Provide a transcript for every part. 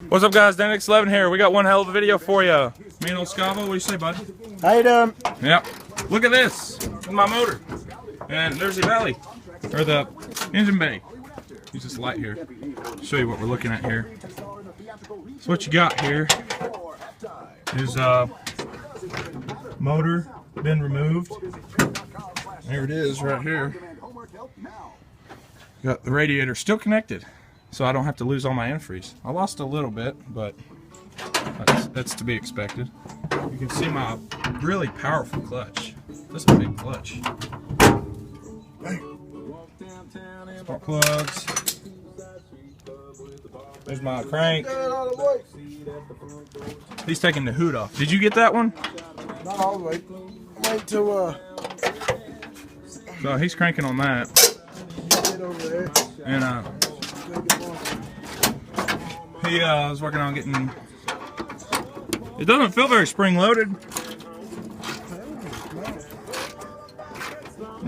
What's up, guys? DanX11 here. We got one hell of a video for you. Me and old Scavo, what do you say, bud? How you doing? Yep. Look at this. This is my motor. And there's the belly, or the engine bay. Use this light here. Show you what we're looking at here. So what you got here is motor been removed. There it is right here. Got the radiator still connected, so I don't have to lose all my antifreeze. I lost a little bit, but that's to be expected. You can see my really powerful clutch. That's a big clutch. Spark plugs. There's my crank. He's taking the hood off. Did you get that one? Not all the way. Wait till So he's cranking on that. get over there. And he was working on getting. It doesn't feel very spring loaded.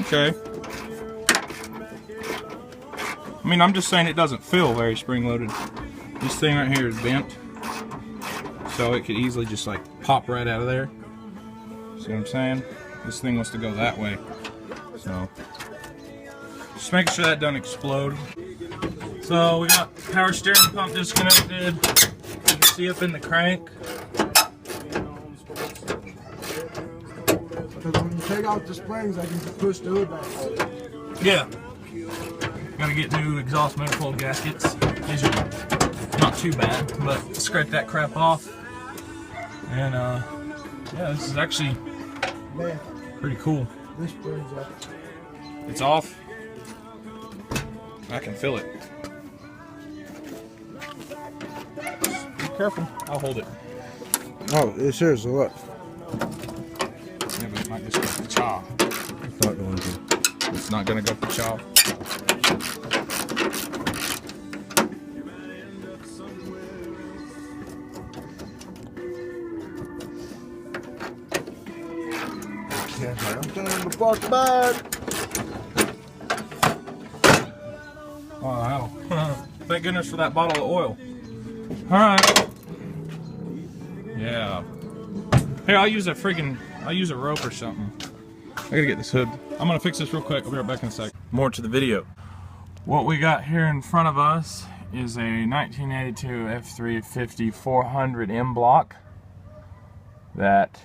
Okay. I mean, I'm just saying it doesn't feel very spring loaded. This thing right here is bent, so it could easily just like pop right out of there. See what I'm saying? This thing wants to go that way, so just making sure that doesn't explode. So we got power steering pump disconnected. You can see up in the crank. Because when you take out the springs, I can push the hood back. Yeah. Gotta get new exhaust manifold gaskets. These are not too bad, but scrape that crap off. And yeah, this is actually Man, pretty cool. this spring's up. It's off. I can feel it. Be careful. I'll hold it. Oh, it sure is. Look. Yeah, but it might just go for chow. It's not going to. It's not gonna go for chow. Yeah, I'm telling you to park back. Oh hell! Thank goodness for that bottle of oil. All right. Yeah. Here, I'll use a rope or something. I gotta get this hood. I'm gonna fix this real quick. I'll be right back in a sec. More to the video. What we got here in front of us is a 1982 F350 400 M block that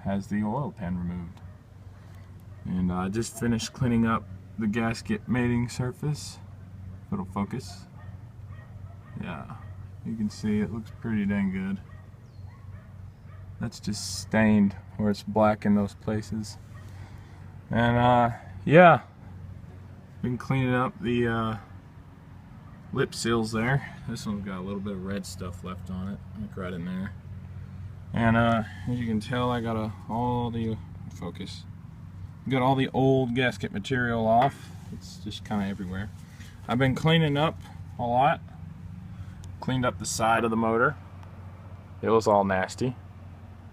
has the oil pan removed. And I just finished cleaning up the gasket mating surface. If it'll focus. Yeah, you can see it looks pretty dang good. That's just stained where it's black in those places. And yeah, been cleaning up the lip seals there. This one's got a little bit of red stuff left on it, like right in there. And as you can tell, I got all the focus. Got all the old gasket material off. It's just kind of everywhere. I've been cleaning up a lot. Cleaned up the side of the motor. It was all nasty.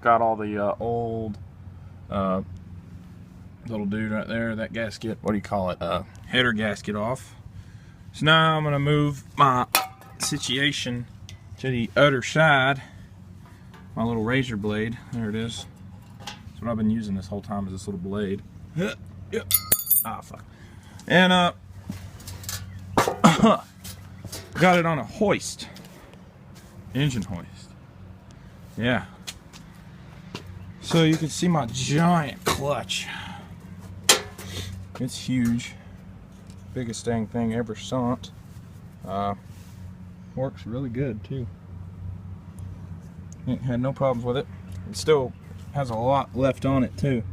Got all the old little dude right there, that gasket, what do you call it, header gasket off. So now I'm going to move my situation to the other side. My little razor blade, there it is. That's what I've been using this whole time, is this little blade. Yep. Ah, fuck. And got it on a hoist. Engine hoist. Yeah. So you can see my giant clutch. It's huge. Biggest dang thing ever sunk. Works really good too. Had no problems with it. It still has a lot left on it too.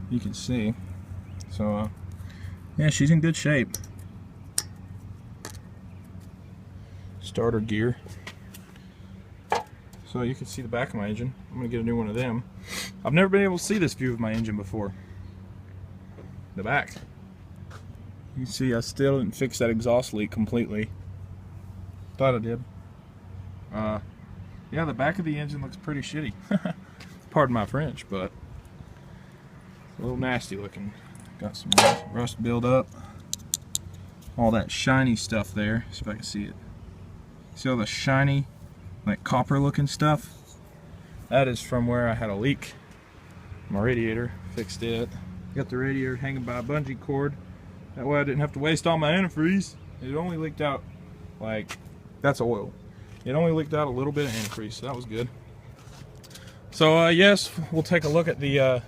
You can see. So yeah, she's in good shape. Starter gear. So you can see the back of my engine. I'm gonna get a new one of them. I've never been able to see this view of my engine before. The back. You can see I still didn't fix that exhaust leak completely. Thought I did. Yeah, the back of the engine looks pretty shitty. Pardon my French, but a little nasty looking. Got some rust build up. All that shiny stuff there. See if I can see it. See all the shiny like copper looking stuff. That is from where I had a leak. My radiator, fixed it. Got the radiator hanging by a bungee cord. That way I didn't have to waste all my antifreeze. It only leaked out, like, that's oil. It only leaked out a little bit of antifreeze, so that was good. So yes, we'll take a look at the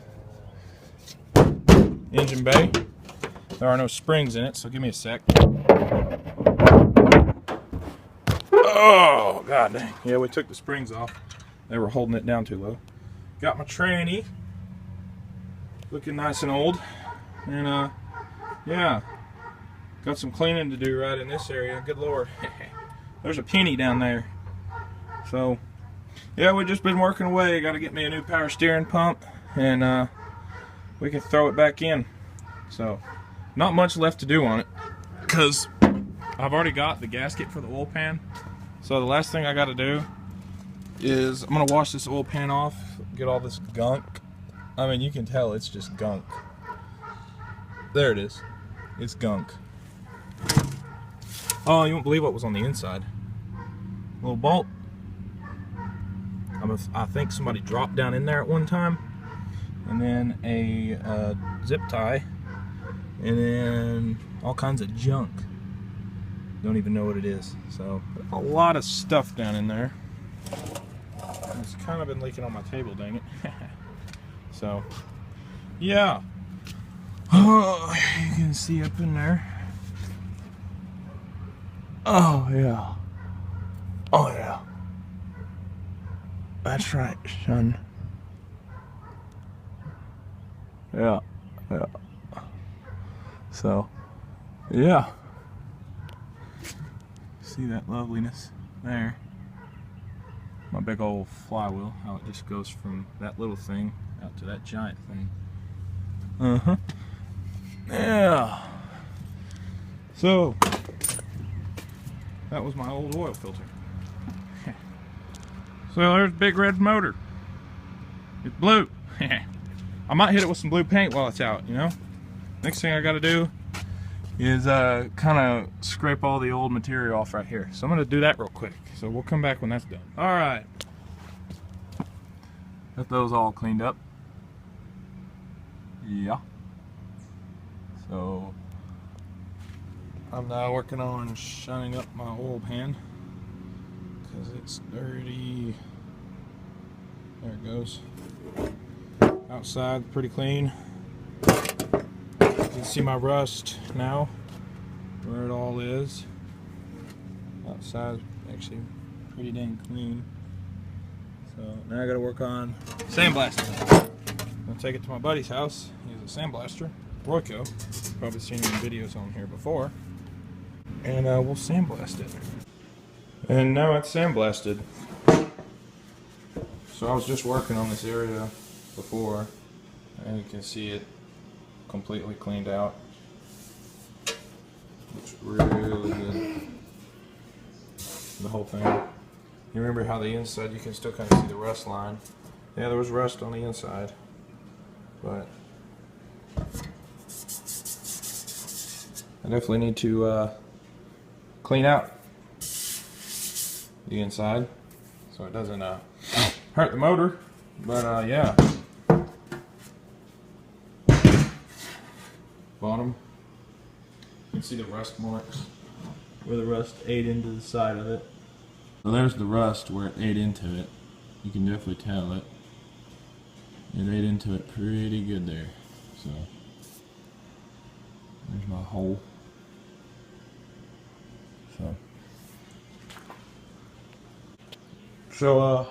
engine bay. There are no springs in it, so give me a sec. Oh, god dang. Yeah, we took the springs off. They were holding it down too low. Got my tranny. Looking nice and old. And yeah. Got some cleaning to do right in this area. Good lord. There's a penny down there. So, yeah, we've just been working away. Got to get me a new power steering pump. And we can throw it back in. So, not much left to do on it. Because I've already got the gasket for the oil pan. So the last thing I got to do is I'm going to wash this oil pan off. Get all this gunk. I mean, you can tell it's just gunk. There it is. It's gunk. Oh, you won't believe what was on the inside. Little bolt. I think somebody dropped down in there at one time. And then a zip tie. And then all kinds of junk. Don't even know what it is. So, a lot of stuff down in there. It's kind of been leaking on my table, dang it. So, yeah. Oh, you can see up in there. Oh, yeah. Oh, yeah. That's right, son. Yeah. Yeah. So, yeah. See that loveliness there? My big old flywheel, how it just goes from that little thing out to that giant thing. Uh-huh. Yeah. So, that was my old oil filter. So there's a big red motor. It's blue. I might hit it with some blue paint while it's out, you know? Next thing I gotta do is kind of scrape all the old material off right here. So I'm gonna do that real quick. So we'll come back when that's done. All right. Got those all cleaned up. Yeah. So I'm now working on shining up my oil pan because it's dirty. There it goes. Outside pretty clean. You can see my rust now, where it all is. Outside actually pretty dang clean. So now I gotta work on sandblasting. I'm gonna take it to my buddy's house. He has a sandblaster, Royco. Probably seen him in videos on here before. And we'll sandblast it. And now it's sandblasted. So I was just working on this area before, and you can see it completely cleaned out. Looks really good. The whole thing. You remember how the inside, you can still kind of see the rust line. Yeah, there was rust on the inside, but I definitely need to clean out the inside so it doesn't hurt the motor. But yeah. Bottom, you can see the rust marks where the rust ate into the side of it. So there's the rust where it ate into it. You can definitely tell it. It ate into it pretty good there. So there's my hole. So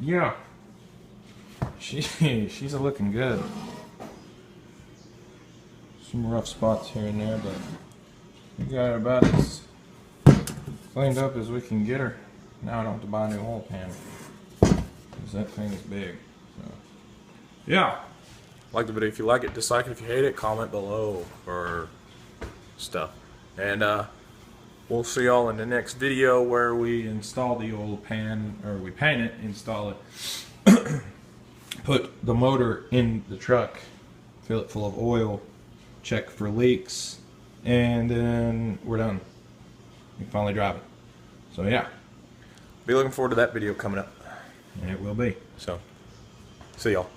yeah. She's looking good. Some rough spots here and there, but we got her about as cleaned up as we can get her. Now I don't have to buy a new oil pan because that thing is big. So, yeah. Like the video if you like it, dislike it if you hate it, comment below for stuff. And we'll see y'all in the next video where we install the oil pan, or we paint it, install it, put the motor in the truck, fill it full of oil, check for leaks, and then we're done. We can finally drive it. So yeah. be looking forward to that video coming up. And it will be. So, see y'all.